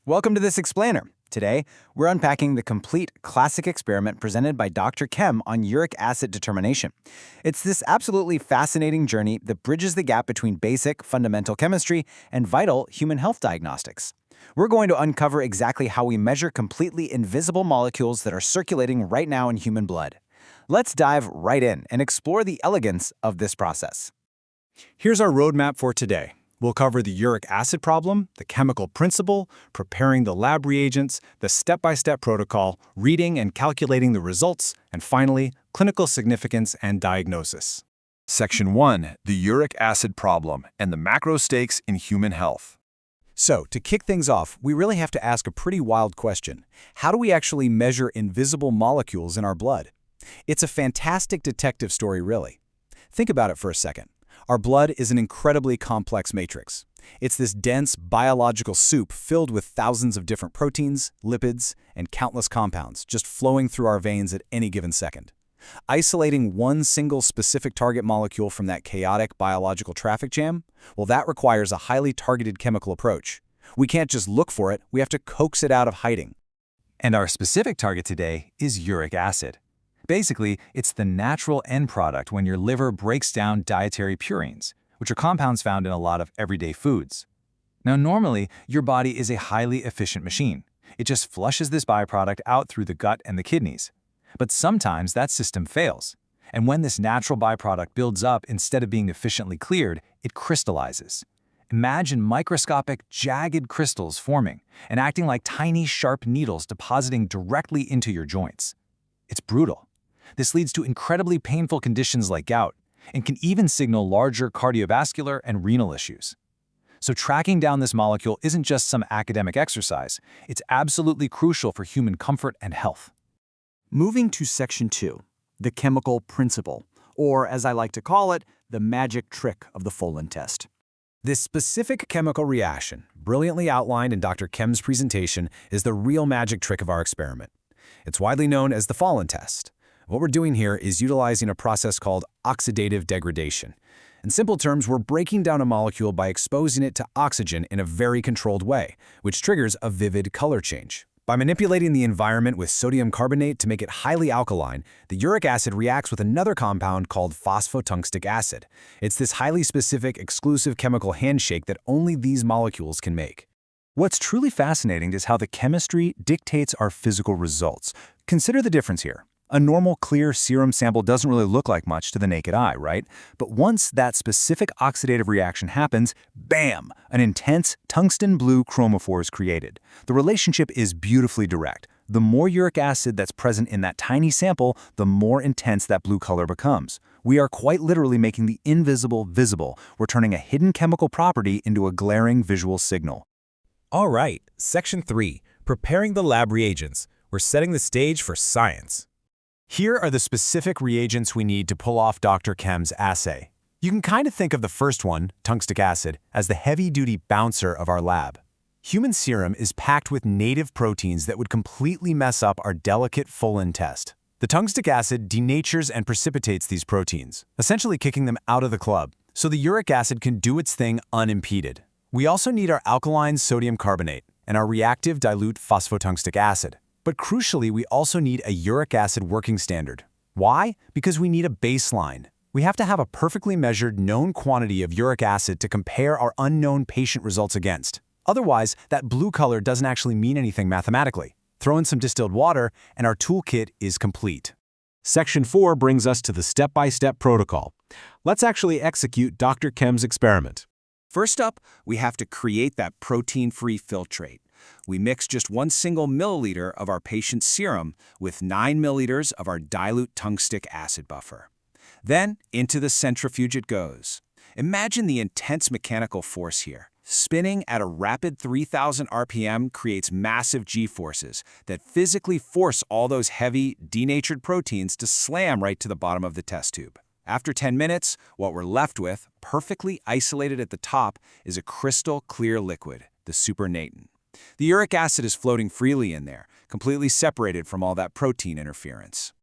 Welcome to this explainer. Today, we're unpacking the complete classic experiment presented by Dr. Chem on uric acid determination. It's this absolutely fascinating journey that bridges the gap between basic, fundamental chemistry and vital human health diagnostics. We're going to uncover exactly how we measure completely invisible molecules that are circulating right now in human blood. Let's dive right in and explore the elegance of this process. Here's our roadmap for today. We'll cover the uric acid problem, the chemical principle, preparing the lab reagents, the step-by-step protocol, reading and calculating the results, and finally, clinical significance and diagnosis. Section 1. The uric acid problem and the macro stakes in human health. So, to kick things off, we really have to ask a pretty wild question. How do we actually measure invisible molecules in our blood? It's a fantastic detective story, really. Think about it for a second. Our blood is an incredibly complex matrix. It's this dense biological soup filled with thousands of different proteins, lipids, and countless compounds just flowing through our veins at any given second. Isolating one single specific target molecule from that chaotic biological traffic jam, well, that requires a highly targeted chemical approach. We can't just look for it, we have to coax it out of hiding. And our specific target today is uric acid. Basically, it's the natural end product when your liver breaks down dietary purines, which are compounds found in a lot of everyday foods. Now, normally, your body is a highly efficient machine. It just flushes this byproduct out through the gut and the kidneys. But sometimes that system fails. And when this natural byproduct builds up instead of being efficiently cleared, it crystallizes. Imagine microscopic, jagged crystals forming and acting like tiny, sharp needles depositing directly into your joints. It's brutal. This leads to incredibly painful conditions like gout and can even signal larger cardiovascular and renal issues. So tracking down this molecule isn't just some academic exercise, it's absolutely crucial for human comfort and health. Moving to Section 2, the chemical principle, or as I like to call it, the magic trick of the Folin test. This specific chemical reaction, brilliantly outlined in Dr. Chem's presentation, is the real magic trick of our experiment. It's widely known as the Folin test. What we're doing here is utilizing a process called oxidative degradation. In simple terms, we're breaking down a molecule by exposing it to oxygen in a very controlled way, which triggers a vivid color change. By manipulating the environment with sodium carbonate to make it highly alkaline, the uric acid reacts with another compound called phosphotungstate acid. It's this highly specific, exclusive chemical handshake that only these molecules can make. What's truly fascinating is how the chemistry dictates our physical results. Consider the difference here. A normal, clear serum sample doesn't really look like much to the naked eye, right? But once that specific oxidative reaction happens, bam! An intense tungsten blue chromophore is created. The relationship is beautifully direct. The more uric acid that's present in that tiny sample, the more intense that blue color becomes. We are quite literally making the invisible visible. We're turning a hidden chemical property into a glaring visual signal. All right, Section 3, preparing the lab reagents. We're setting the stage for science. Here are the specific reagents we need to pull off Dr. Chem's assay. You can kind of think of the first one, tungstic acid, as the heavy-duty bouncer of our lab. Human serum is packed with native proteins that would completely mess up our delicate Folin test. The tungstic acid denatures and precipitates these proteins, essentially kicking them out of the club, so the uric acid can do its thing unimpeded. We also need our alkaline sodium carbonate and our reactive dilute phosphotungstic acid. But crucially, we also need a uric acid working standard. Why? Because we need a baseline. We have to have a perfectly measured known quantity of uric acid to compare our unknown patient results against. Otherwise, that blue color doesn't actually mean anything mathematically. Throw in some distilled water, and our toolkit is complete. Section 4 brings us to the step-by-step protocol. Let's actually execute Dr. Chem's experiment. First up, we have to create that protein-free filtrate. We mix just 1 single milliliter of our patient's serum with 9 milliliters of our dilute tungstic acid buffer. Then, into the centrifuge it goes. Imagine the intense mechanical force here. Spinning at a rapid 3,000 RPM creates massive G-forces that physically force all those heavy, denatured proteins to slam right to the bottom of the test tube. After 10 minutes, what we're left with, perfectly isolated at the top, is a crystal clear liquid, the supernatant. The uric acid is floating freely in there, completely separated from all that protein interference.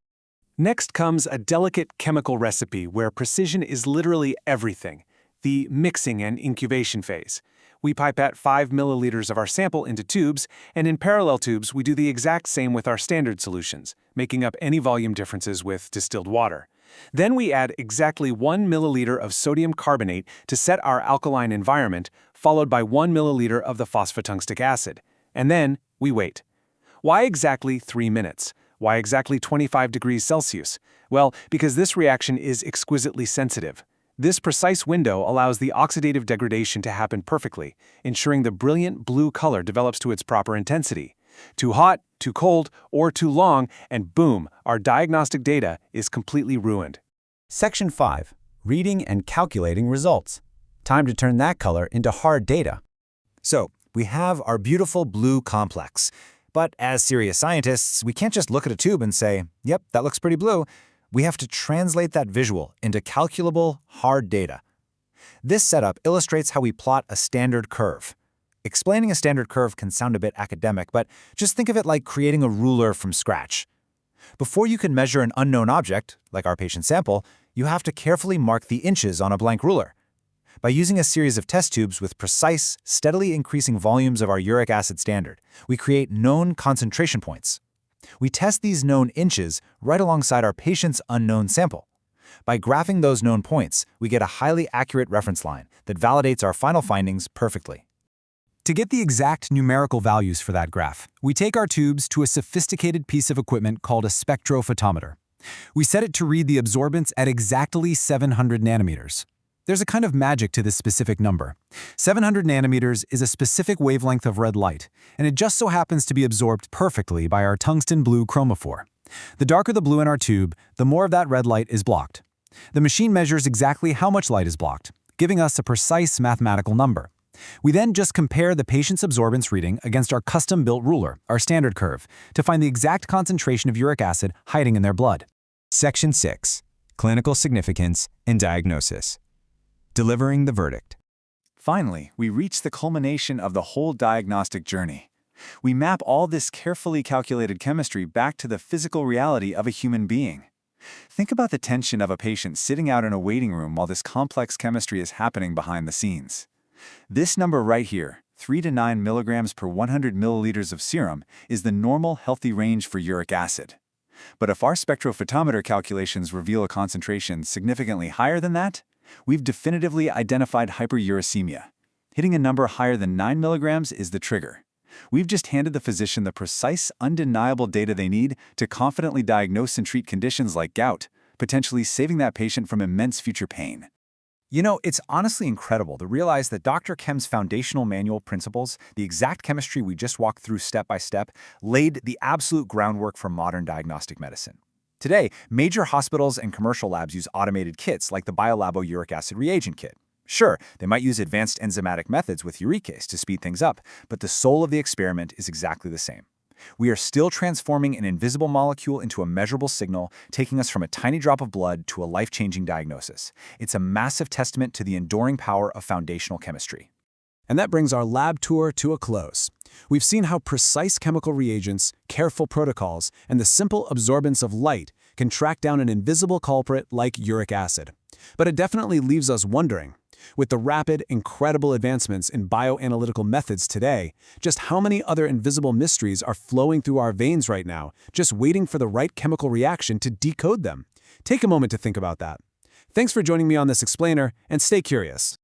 Next comes a delicate chemical recipe where precision is literally everything, the mixing and incubation phase. We pipette 5 milliliters of our sample into tubes, and in parallel tubes, we do the exact same with our standard solutions, making up any volume differences with distilled water. Then we add exactly 1 milliliter of sodium carbonate to set our alkaline environment, followed by 1 milliliter of the phosphotungstate acid. And then we wait. Why exactly 3 minutes? Why exactly 25 degrees Celsius? Well, because this reaction is exquisitely sensitive. This precise window allows the oxidative degradation to happen perfectly, ensuring the brilliant blue color develops to its proper intensity. Too hot, too cold, or too long, and boom, our diagnostic data is completely ruined. Section 5. Reading and calculating results. Time to turn that color into hard data. So, we have our beautiful blue complex. But as serious scientists, we can't just look at a tube and say, yep, that looks pretty blue. We have to translate that visual into calculable, hard data. This setup illustrates how we plot a standard curve. Explaining a standard curve can sound a bit academic, but just think of it like creating a ruler from scratch. Before you can measure an unknown object, like our patient sample, you have to carefully mark the inches on a blank ruler. By using a series of test tubes with precise, steadily increasing volumes of our uric acid standard, we create known concentration points. We test these known inches right alongside our patient's unknown sample. By graphing those known points, we get a highly accurate reference line that validates our final findings perfectly. To get the exact numerical values for that graph, we take our tubes to a sophisticated piece of equipment called a spectrophotometer. We set it to read the absorbance at exactly 700 nanometers. There's a kind of magic to this specific number. 700 nanometers is a specific wavelength of red light, and it just so happens to be absorbed perfectly by our tungsten blue chromophore. The darker the blue in our tube, the more of that red light is blocked. The machine measures exactly how much light is blocked, giving us a precise mathematical number. We then just compare the patient's absorbance reading against our custom-built ruler, our standard curve, to find the exact concentration of uric acid hiding in their blood. Section 6. Clinical Significance and Diagnosis. Delivering the verdict. Finally, we reach the culmination of the whole diagnostic journey. We map all this carefully calculated chemistry back to the physical reality of a human being. Think about the tension of a patient sitting out in a waiting room while this complex chemistry is happening behind the scenes. This number right here, 3 to 9 milligrams per 100 milliliters of serum, is the normal healthy range for uric acid. But if our spectrophotometer calculations reveal a concentration significantly higher than that, we've definitively identified hyperuricemia. Hitting a number higher than 9 milligrams is the trigger. We've just handed the physician the precise, undeniable data they need to confidently diagnose and treat conditions like gout, potentially saving that patient from immense future pain. You know, it's honestly incredible to realize that Dr. Chem's foundational manual principles, the exact chemistry we just walked through step by step, laid the absolute groundwork for modern diagnostic medicine. Today, major hospitals and commercial labs use automated kits like the BioLabo uric acid reagent kit. Sure, they might use advanced enzymatic methods with uricase to speed things up, but the soul of the experiment is exactly the same. We are still transforming an invisible molecule into a measurable signal, taking us from a tiny drop of blood to a life-changing diagnosis. It's a massive testament to the enduring power of foundational chemistry. And that brings our lab tour to a close. We've seen how precise chemical reagents, careful protocols, and the simple absorbance of light can track down an invisible culprit like uric acid. But it definitely leaves us wondering, with the rapid, incredible advancements in bioanalytical methods today, just how many other invisible mysteries are flowing through our veins right now, just waiting for the right chemical reaction to decode them? Take a moment to think about that. Thanks for joining me on this explainer, and stay curious.